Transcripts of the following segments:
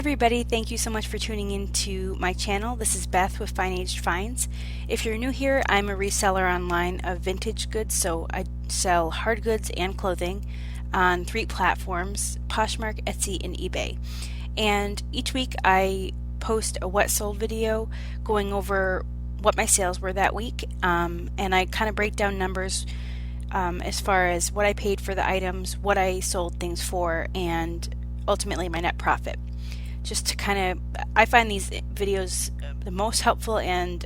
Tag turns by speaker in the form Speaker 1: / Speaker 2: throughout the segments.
Speaker 1: everybody, thank you so much for tuning into my channel. This is Beth with Fine Aged Finds. If you're new here, I'm a reseller online of vintage goods, so I sell hard goods and clothing on 3 platforms: Poshmark, Etsy, and eBay. And each week I post a what sold video going over what my sales were that week, and I kind of break down numbers as far as what I paid for the items, what I sold things for, and ultimately my net profit. Just to kind of, I find these videos the most helpful, and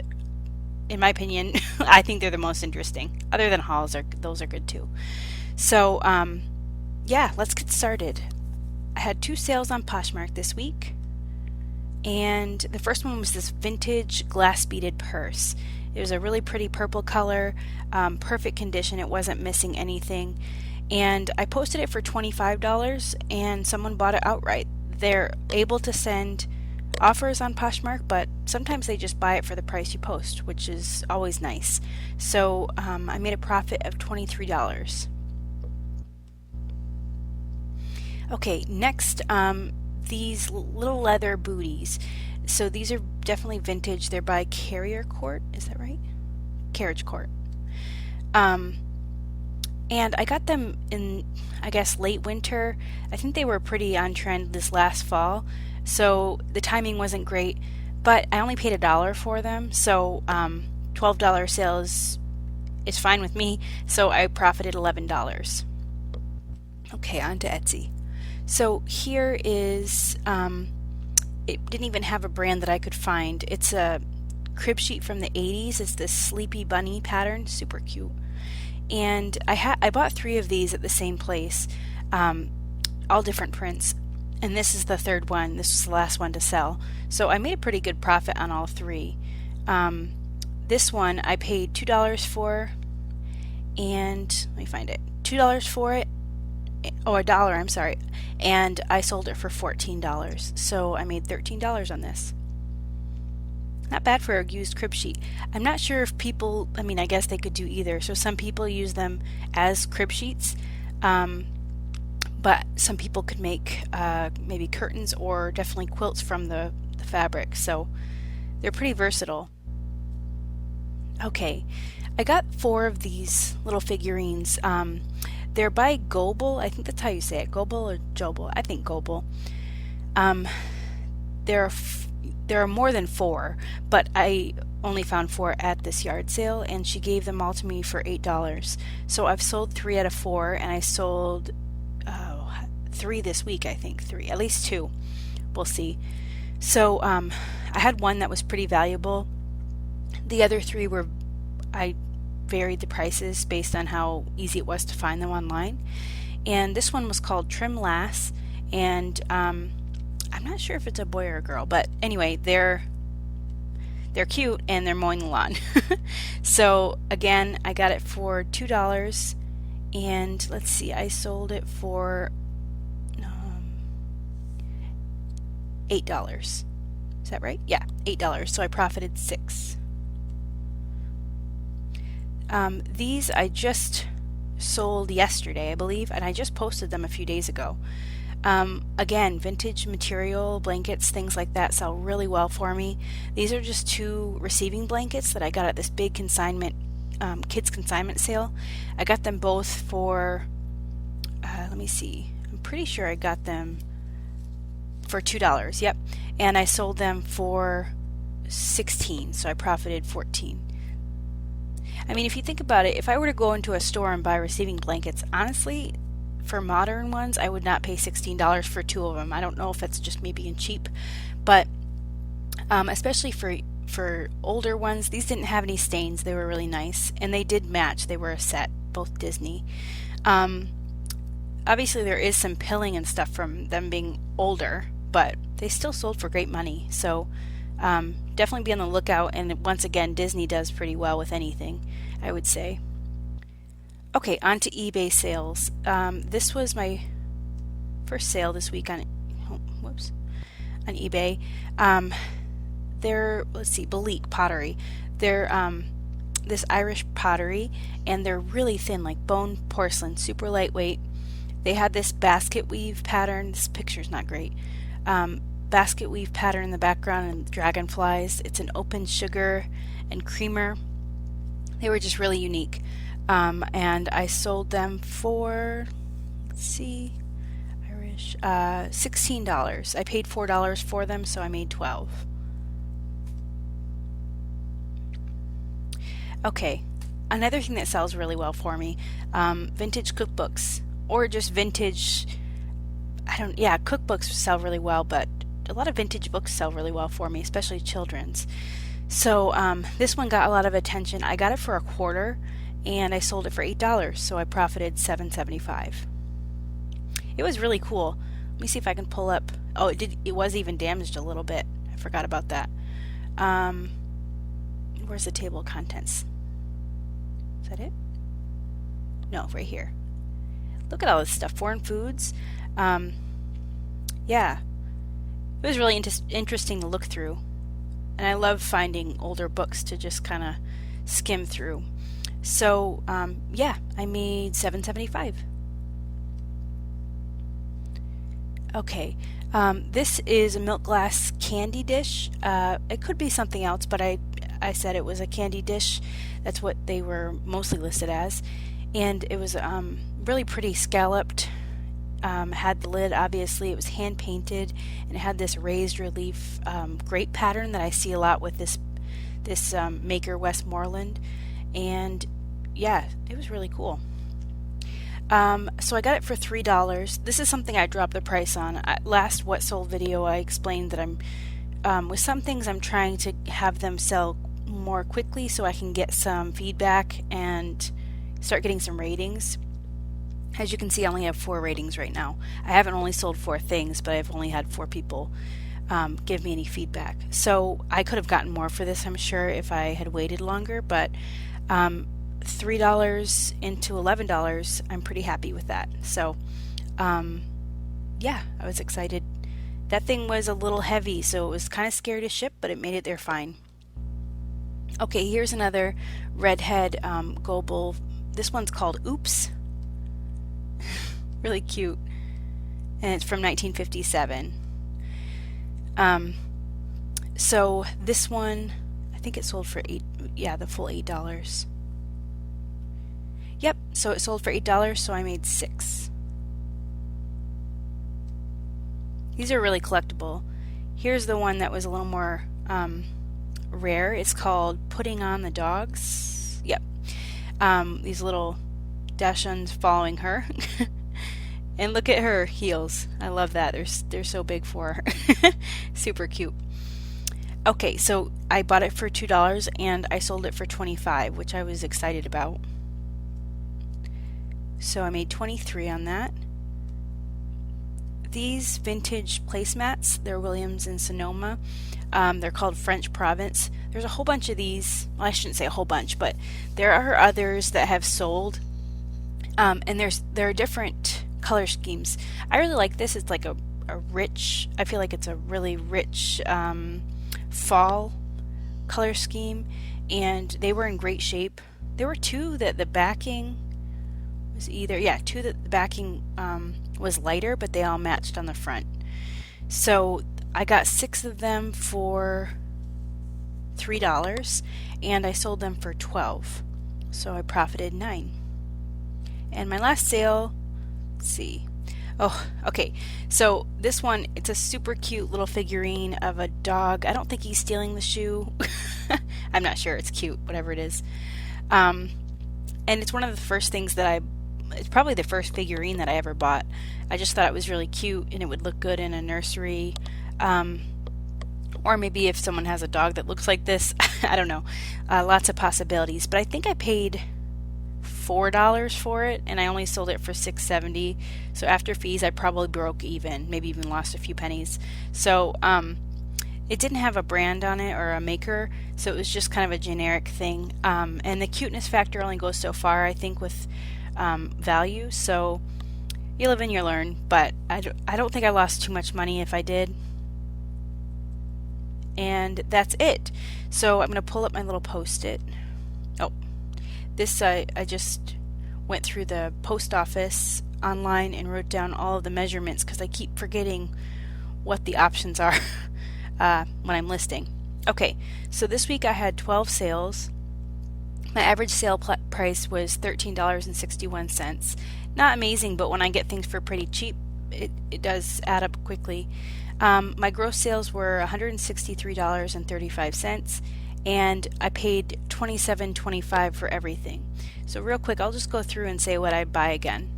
Speaker 1: in my opinion, I think they're the most interesting. Other than hauls, those are good too. So yeah, let's get started. I had 2 sales on Poshmark this week, and the first one was this vintage glass beaded purse. It was a really pretty purple color, perfect condition. It wasn't missing anything, and I posted it for $25, and someone bought it outright. They're able to send offers on Poshmark, but sometimes they just buy it for the price you post, which is always nice. So I made a profit of $23. Okay, next, these little leather booties. So these are definitely vintage. They're by Carrier Court, is that right? Carriage Court. And I got them in, I guess, late winter. I think they were pretty on trend this last fall, so the timing wasn't great, but I only paid $1 for them, so $12 sales is fine with me, so I profited $11. Okay, on to Etsy. So here is, it didn't even have a brand that I could find. It's a crib sheet from the 80s. It's this sleepy bunny pattern, super cute. And I bought 3 of these at the same place, all different prints, and this is the 3rd one. This was the last one to sell, so I made a pretty good profit on all 3. This one I paid $2 for, and let me find it, $2 for it, or $1, I'm sorry, and I sold it for $14, so I made $13 on this. Not bad for a used crib sheet. I'm not sure if people, I mean, I guess they could do either. So some people use them as crib sheets, but some people could make maybe curtains or definitely quilts from the fabric. So they're pretty versatile. Okay, I got 4 of these little figurines. They're by Goble. I think that's how you say it. Goble or Jobel? I think Goble. There are more than 4, but I only found 4 at this yard sale, and she gave them all to me for $8. So I've sold 3 out of 4, and I sold 3 this week, I think. 3, at least 2. We'll see. So I had one that was pretty valuable. The other 3 were, I varied the prices based on how easy it was to find them online. And this one was called Trim Lass, and I'm not sure if it's a boy or a girl, but anyway, they're cute and they're mowing the lawn. So again, I got it for $2, and let's see, I sold it for $8. Is that right? Yeah, $8. So I profited $6. These I just sold yesterday, I believe, and I just posted them a few days ago. Again, vintage material, blankets, things like that sell really well for me. These are just 2 receiving blankets that I got at this big consignment, kids consignment sale. I got them both for, let me see, I'm pretty sure I got them for $2, yep, and I sold them for $16, so I profited $14. I mean, if you think about it, if I were to go into a store and buy receiving blankets, honestly, for modern ones, I would not pay $16 for 2 of them. I don't know if it's just me being cheap, but especially for older ones, these didn't have any stains. They were really nice, and they did match. They were a set, both Disney. Obviously, there is some pilling and stuff from them being older, but they still sold for great money. So definitely be on the lookout. And once again, Disney does pretty well with anything, I would say. Okay, on to eBay sales. This was my first sale this week on eBay. They're, let's see, Belique pottery. They're this Irish pottery, and they're really thin, like bone porcelain, super lightweight. They had this basket weave pattern. This picture's not great. basket weave pattern in the background and dragonflies. It's an open sugar and creamer. They were just really unique. And I sold them for, let's see, $16. I paid $4 for them, so I made $12. Okay, another thing that sells really well for me, vintage cookbooks, or just vintage, cookbooks sell really well, but a lot of vintage books sell really well for me, especially children's. So this one got a lot of attention. I got it for $1.25 and I sold it for $8, so I profited $7.75. It was really cool. Let me see if I can pull up. Oh, it was even damaged a little bit. I forgot about that. Where's the table of contents? Is that it? No, right here. Look at all this stuff. Foreign foods. Yeah. It was really interesting to look through. And I love finding older books to just kind of skim through. So, yeah, I made $7.75. Okay, this is a milk glass candy dish. It could be something else, but I said it was a candy dish. That's what they were mostly listed as. And it was really pretty scalloped. Had the lid, obviously. It was hand painted, and it had this raised relief grape pattern that I see a lot with this maker, Westmoreland. And yeah, it was really cool. So I got it for $3. This is something I dropped the price on. Last What Sold video I explained that I'm with some things I'm trying to have them sell more quickly so I can get some feedback and start getting some ratings. As you can see, I only have 4 ratings right now. I haven't only sold 4 things, but I've only had 4 people give me any feedback. So I could have gotten more for this, I'm sure, if I had waited longer, but $3 into $11, I'm pretty happy with that. So yeah, I was excited. That thing was a little heavy, so it was kind of scary to ship, but it made it there fine. Okay, here's another redhead global. This one's called Oops. Really cute. And it's from 1957. So this one, I think it sold for the full $8. Yep, so it sold for $8, so I made $6. These are really collectible. Here's the one that was a little more rare. It's called Putting on the Dogs. Yep. These little Dachshunds following her. And look at her heels. I love that. They're so big for her. Super cute. Okay, so I bought it for $2 and I sold it for $25, which I was excited about. So I made $23 on that. These vintage placemats, they're Williams and Sonoma. They're called French Province. There's a whole bunch of these. Well, I shouldn't say a whole bunch, but there are others that have sold. And there are different color schemes. I really like this. It's like a rich, I feel like it's a really rich fall color scheme, and they were in great shape. There were 2 that the backing was 2 that the backing was lighter, but they all matched on the front. So I got 6 of them for $3 and I sold them for $12, so I profited $9. And my last sale, let's see. Oh, okay. So this one, it's a super cute little figurine of a dog. I don't think he's stealing the shoe. I'm not sure. It's cute, whatever it is. And it's one of the first things that it's probably the first figurine that I ever bought. I just thought it was really cute and it would look good in a nursery. Or maybe if someone has a dog that looks like this. I don't know. Lots of possibilities. But I think I paid $4 for it and I only sold it for $6.70. So after fees I probably broke even, maybe even lost a few pennies. So it didn't have a brand on it or a maker, so it was just kind of a generic thing. And the cuteness factor only goes so far, I think, with value. So you live and you learn, but I don't think I lost too much money if I did. And that's it. So I'm going to pull up my little post-it. Oh, this I just went through the post office online and wrote down all of the measurements because I keep forgetting what the options are when I'm listing. Okay, so this week I had 12 sales. My average sale price was $13.61. Not amazing, but when I get things for pretty cheap, it does add up quickly. My gross sales were $163.35, and I paid $27.25 for everything. So real quick, I'll just go through and say what I'd buy again.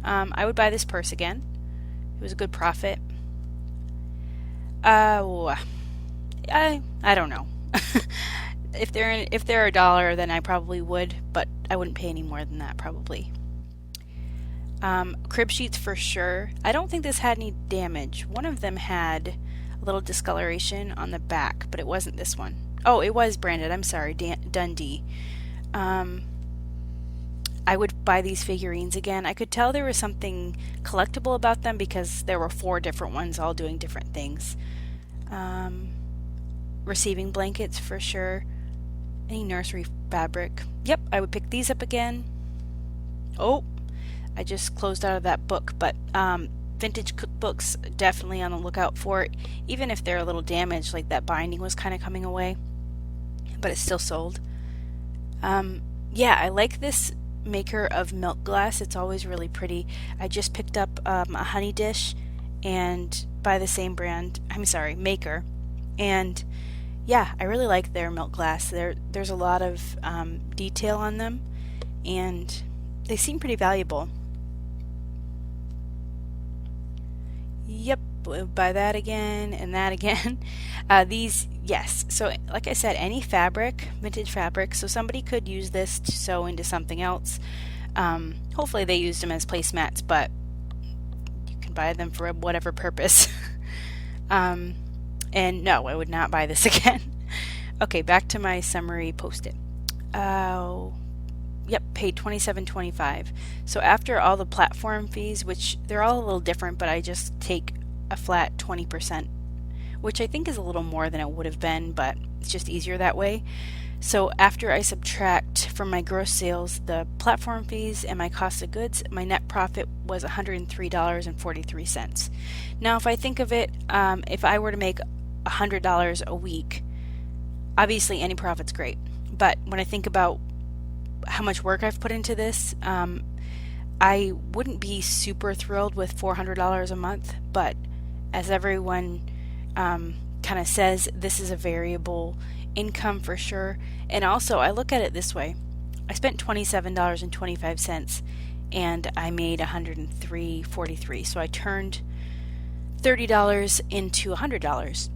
Speaker 1: I would buy this purse again. It was a good profit. I don't know. If they're a dollar, then I probably would, but I wouldn't pay any more than that probably. Crib sheets for sure. I don't think this had any damage. One of them had a little discoloration on the back, but it wasn't this one. Oh, it was branded. I'm sorry, Dundee. I would buy these figurines again. I could tell there was something collectible about them because there were 4 different ones all doing different things. Receiving blankets for sure. Any nursery fabric. Yep, I would pick these up again. Oh, I just closed out of that book, but vintage cookbooks, definitely on the lookout for it, even if they're a little damaged, like that binding was kind of coming away, but it's still sold. Yeah, I like this maker of milk glass. It's always really pretty. I just picked up a honey dish and by the same brand, maker, and yeah, I really like their milk glass. There's a lot of detail on them, and they seem pretty valuable. Yep, buy that again and that again. These, yes. So like I said, any fabric, vintage fabric, so somebody could use this to sew into something else. Hopefully they used them as placemats, but you can buy them for whatever purpose. And no, I would not buy this again. Okay, back to my summary post-it. Yep, paid $27.25. So after all the platform fees, which they're all a little different, but I just take a flat 20%, which I think is a little more than it would have been, but it's just easier that way. So after I subtract from my gross sales the platform fees and my cost of goods, my net profit was $103.43. Now if I think of it, if I were to make $100 a week, obviously any profit's great. But when I think about how much work I've put into this, I wouldn't be super thrilled with $400 a month, but as everyone kind of says, this is a variable income for sure. And also I look at it this way. I spent $27.25 and I made $103.43. So I turned $30 into $100.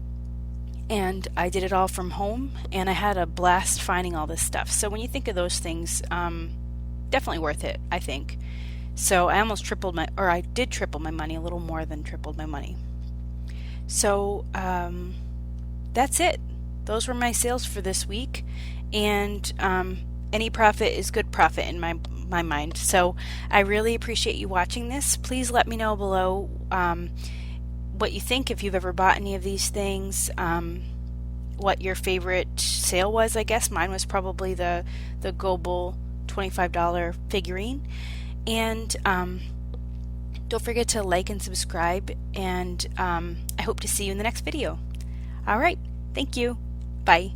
Speaker 1: And I did it all from home, and I had a blast finding all this stuff. So when you think of those things, definitely worth it, I think. So I almost tripled I did triple my money, a little more than tripled my money. So that's it. Those were my sales for this week, and any profit is good profit in my mind. So I really appreciate you watching this. Please let me know below what you think, if you've ever bought any of these things, what your favorite sale was. I guess mine was probably the Global $25 figurine. And don't forget to like and subscribe, and I hope to see you in the next video. All right, thank you. Bye.